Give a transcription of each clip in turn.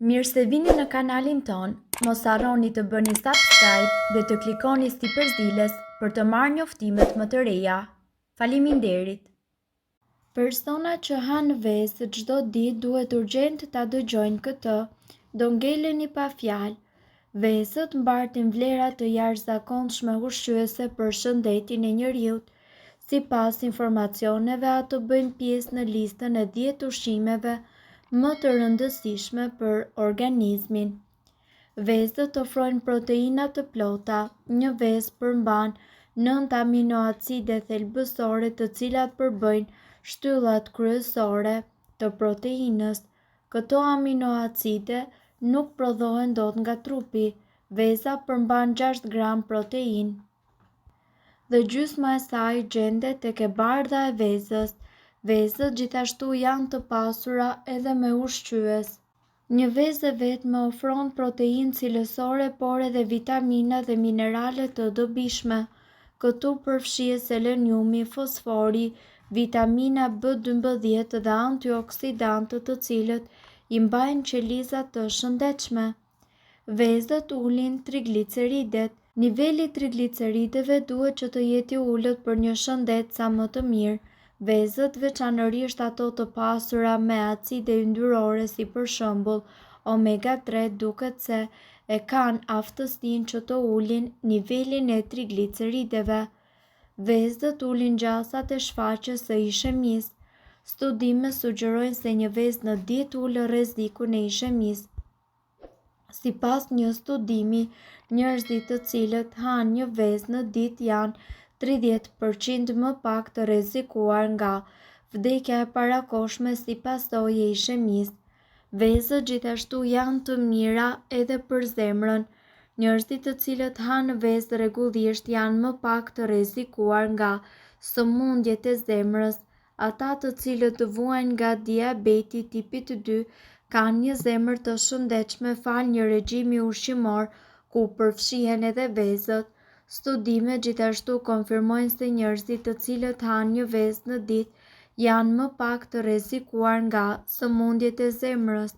Mirë se vini në kanalin ton, mos harroni të bëni subscribe dhe të klikoni si përzieles për të marrë njoftimet më të reja. Faleminderit! Persona që hanë vezë çdo ditë duhet urgjent ta dëgjojnë këtë, do ngeleni pa fjalë. Vezët mbartin vlera të jashtëzakonshme ushqyese për shëndetin e njerëzit. Sipas informacioneve, ato bëjnë pjesë në listën e 10 ushqimeve më të rëndësishme për organizmin. Vezët ofrojnë proteina të plota. Një vezë përmban 9 aminoacide thelbësore, të cilat përbëjnë shtyllat kryesore të proteinës. Këto aminoacide nuk prodhohen dot nga trupi. Veza përmban 6 gram proteinë dhe gjysma e saj gjendet tek e bardha e vezës. Vezët gjithashtu janë të pasura edhe me ushqyes. Një vezë e vetme ofron proteinë cilësore, por edhe vitamina dhe minerale të dobishme. Këtu përfshihet seleniumi, fosfori, vitamina B12 dhe antioksidantë, të cilët i mbajnë qelizat të shëndetshme. Vezët ulin trigliceridet. Niveli i trigliceridëve duhet që të jetë i ulët për një shëndet sa më të mirë. Vezët, veçanërisht ato të pasura me acide yndyrore, si për shembull omega 3, duket se e kanë aftësinë që të ulin nivelin e trigliceridëve. Vezët ulin gjasat e shfaqjes së ishemisë. Studimet sugjerojnë se një vezë në ditë ul rrezikun e ishemisë. Sipas një studimi, njerëzit të cilët hanë një vezë në ditë janë 30% më pak të rrezikuar nga vdekja e parakohshme si pasojë e ishemisë. Vezët gjithashtu janë të mira edhe për zemrën. Njerëzit të cilët hanë vezë rregullisht janë më pak të rrezikuar nga sëmundjet e zemrës. Ata të cilët vuajnë nga diabeti tipit 2 kanë një zemër të shëndetshme fal një regjimi ushqimor ku përfshihen edhe vezët. Studimet gjithashtu konfirmojnë se njerëzit të cilët hanë një vezë në ditë janë më pak të rrezikuar nga sëmundjet e zemrës.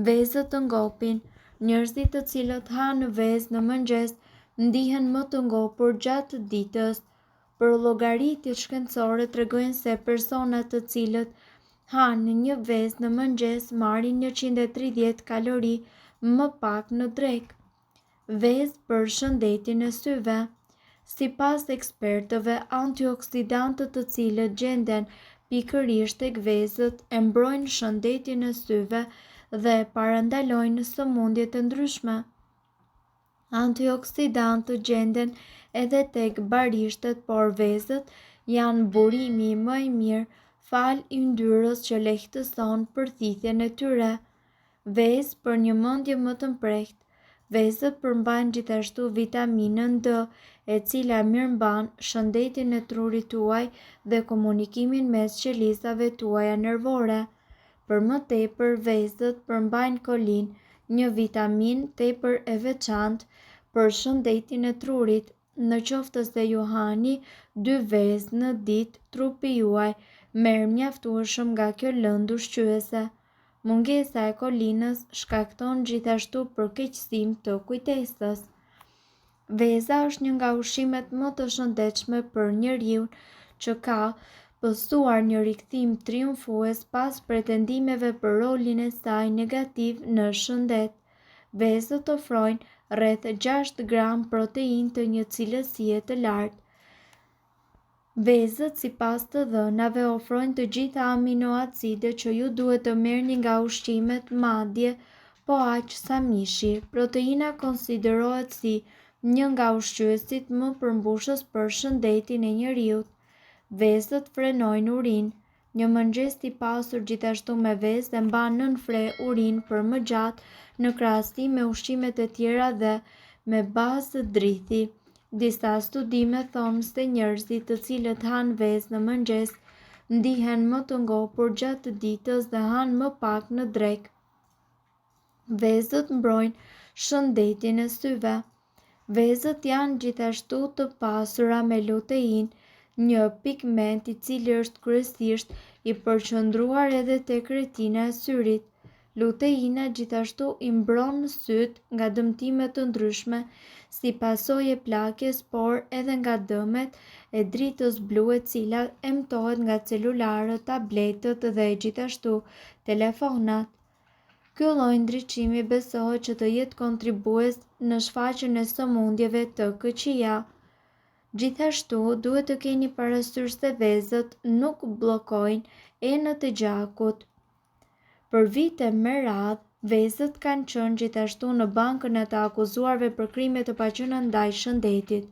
Vezët të ngopin. Njerëzit të cilët hanë vezë në mëngjes ndihen më të ngopur gjatë ditës. Për llogaritjet shkencore tregojnë se personat të cilët hanë një vezë në mëngjes marrin 130 kalori më pak në drekë. Vezë për shëndetin e syve. Sipas ekspertëve, antioksidantët, të cilët gjenden pikërisht tek vezët, e mbrojnë shëndetin e syve dhe parandalojnë sëmundje të ndryshme. Antioksidantët gjenden edhe tek barishtet, por vezët janë burimi më i mirë fal yndyrës që lehtëson përthithjen e tyre. Vezë për një mendje më të mprehtë. Vezët përmbajnë gjithashtu vitaminën D, e cila mirëmban shëndetin e trurit tuaj dhe komunikimin mes qelizave tuaja nervore. Për më tepër, vezët përmbajnë kolin, një vitaminë tepër e veçantë për shëndetin e trurit. Në qoftë se ju hani 2 vezë në ditë, trupi juaj merr mjaftueshëm nga kjo lëndë ushqyese. Mungesa e kolinës shkakton gjithashtu përkeqësim të kujtesës. Veza është një nga ushqimet më të shëndetshme për njeriu, që ka pësuar një rikthim triumfues pas pretendimeve për rolin e saj negativ në shëndet. Vezët ofrojnë rreth 6 gram proteinë të një cilësie të lartë. Vezët, sipas të dhënave, ofrojnë të gjitha aminoacidet që ju duhet të merrni nga ushqimet, madje po aq sa mishi. Proteina konsiderohet si një nga ushqyesit më përmbushës për shëndetin e njeriut. Vezët frenojnë urinë. Një mëngjes i pasur gjithashtu me vezë e mban nën fre urinë për më gjatë në krahasim me ushqimet e tjera dhe me bazë drithi. Disa studime thonë se njerëzit të cilët hanë vezë në mëngjes ndihen më të ngopur gjatë ditës dhe hanë më pak në drekë. Vezët mbrojnë shëndetin e syve. Vezët janë gjithashtu të pasura me luteinë, një pigment i cili është kryesisht i përqendruar edhe tek retina e syrit. Luteina gjithashtu i mbron syt nga dëmtime të ndryshme si pasojë plakjes, por edhe nga dëmet e dritës blu e cila emtohet nga celularët, tabletët dhe gjithashtu telefonat. Ky lloj ndriçimi besohet që të jetë kontribues në shfaqjen e sëmundjeve të KQI-ja. Gjithashtu, duhet të keni parasysh se vezët nuk bllokojnë enët e gjakut. Për vite me radhë, vezët kanë qenë gjithashtu në bankën e të akuzuarve për krime të paqëna ndaj shëndetit.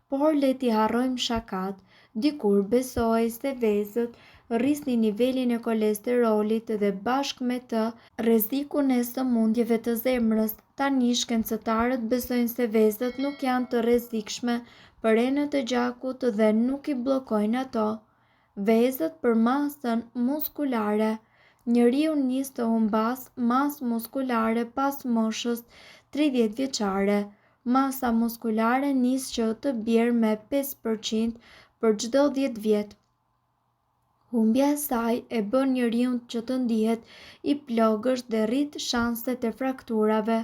Por le t'i harrojmë shakat, dikur besohej se vezët rrisnin nivelin e kolesterolit dhe bashkë me të rrezikun e sëmundjeve të zemrës. Tani shkencëtarët besojnë se vezët nuk janë të rrezikshme për enët e gjakut dhe nuk i bllokojnë ato. Vezët për masën muskulare. Njeriu nis të humbas masë muskulare pas moshës 30 vjeçare. Masa muskulare nis që të bjerë me 5% për çdo 10 vjet. Humbja e saj e bën njeriun që të ndihet i plogësht dhe rrit shanset e frakturave.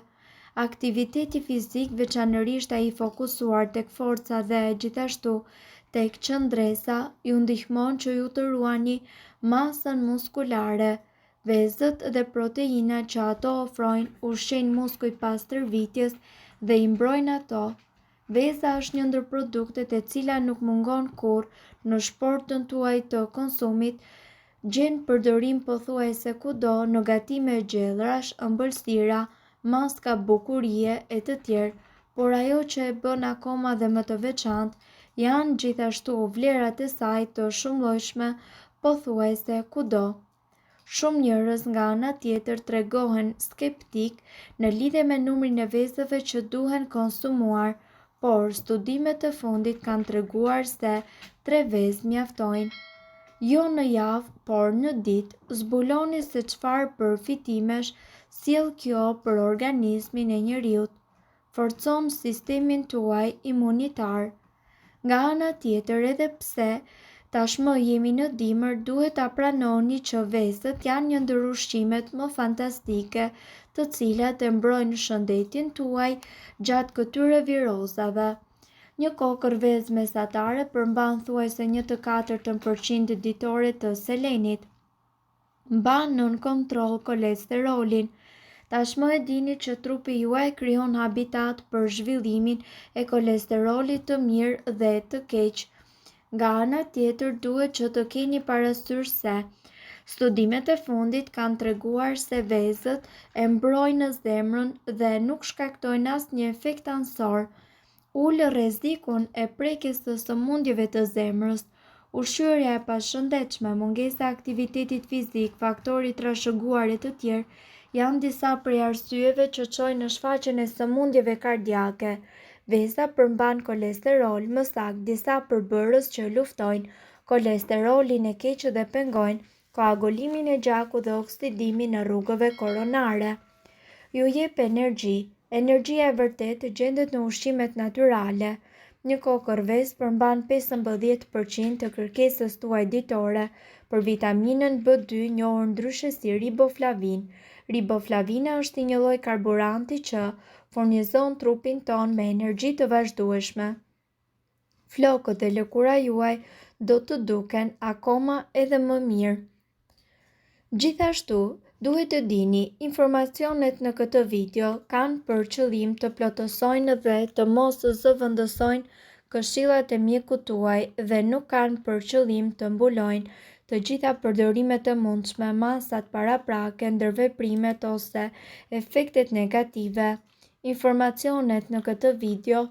Aktiviteti fizik, veçanërisht ai fokusuar tek forca dhe gjithashtu tek qëndresa, ju ndihmon që ju të ruani masën muskulare. Vezët dhe proteina që ato ofrojnë ushqejnë muskuj pas tërvitjes dhe i mbrojnë ato. Veza është një ndër produktet e cila nuk mungon kurrë në shportën tuaj të konsumit, gjen përdorim pothuajse kudo në gatime gjellrash, ëmbëlsira, maska bukurie e të tjerë, por ajo që e bën akoma dhe më të veçantë janë gjithashtu vlerat e saj të shumëllojshme pothuajse kudo. Shumë njerëz nga ana tjetër tregohen skeptik në lidhje me numrin e vezëve që duhen konsumuar, por studimet e fundit kanë treguar se 3 vezë mjaftojnë. Jo në javë, por në ditë. Zbuloni se çfarë përfitimesh sjell kjo për organizmin e njeriut. Forcon sistemin tuaj imunitar. Nga ana tjetër, edhe pse tashmë jemi në dimër, duhet ta pranoni që vezët janë një ndër ushqimet më fantastike, të cilat e mbrojnë shëndetin tuaj gjatë këtyre virozave. Një kokër vezë mesatare përmban thuajse 1/4% ditore të selenit. Mban nën kontroll kolesterolin. Tashmë e dini që trupi juaj krijon habitat për zhvillimin e kolesterolit të mirë dhe të keq. Nga ana tjetër, duhet që të keni parasysh se studimet e fundit kanë treguar se vezët e mbrojnë zemrën dhe nuk shkaktojnë asnjë efekt ansor. Ulë rrezikun e prekjes së sëmundjeve të zemrës. Ushqyerja e pashëndetshme, mungesa e aktivitetit fizik, faktori trashëguar e të tjerë janë disa prej arsyeve që çojnë në shfaqjen e sëmundjeve kardiake. Veza përmban kolesterol, më saktë disa përbërës që luftojnë kolesterolin e keq dhe pengojnë koagulimin e gjakut dhe oksidimin në rrugëve koronare. Ju jep energji. Energjia e vërtetë gjendet në ushqimet natyrale. Një kokër vezë përmban 15% të kërkesës tuaj ditore për vitaminën B2, njohur ndryshe si riboflavin. Riboflavina është një lloj karburanti që furnizon trupin ton me energji të vazhdueshme. Flokët e lëkura juaj do të duken akoma edhe më mirë. Gjithashtu, duhet të dini, informacionet në këtë video kanë për qëllim të plotësojnë dhe të mos zëvendësojnë këshillat e mjekut tuaj dhe nuk kanë për qëllim të mbulojnë të gjitha përdorimet e mundshme, masat paraprake, ndërveprimet ose efektet negative. Informacionet në këtë video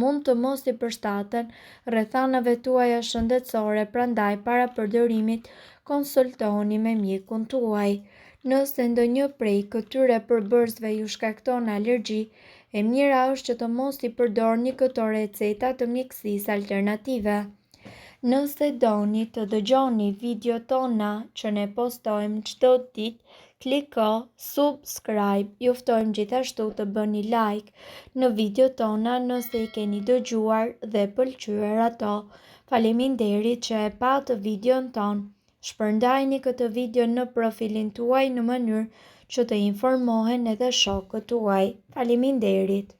mund të mos i përshtaten rrethanave tuaja shëndetësore, prandaj para përdorimit konsultoni me mjekun tuaj. Nëse ndonjë prej këtyre përbërësve ju shkakton alergji, e mira është që të mos i përdorni këto receta të mjekësisë alternative. Nëse doni të dëgjoni video tona që ne postojmë çdo ditë, kliko subscribe. Ju ftojmë gjithashtu të bëni like në video tona nëse i keni dëgjuar dhe pëlqyer ato. Faleminderit që e patë videon ton. Shpërndajni këtë video në profilin tuaj në mënyrë që të informohen edhe shokët tuaj. Faleminderit!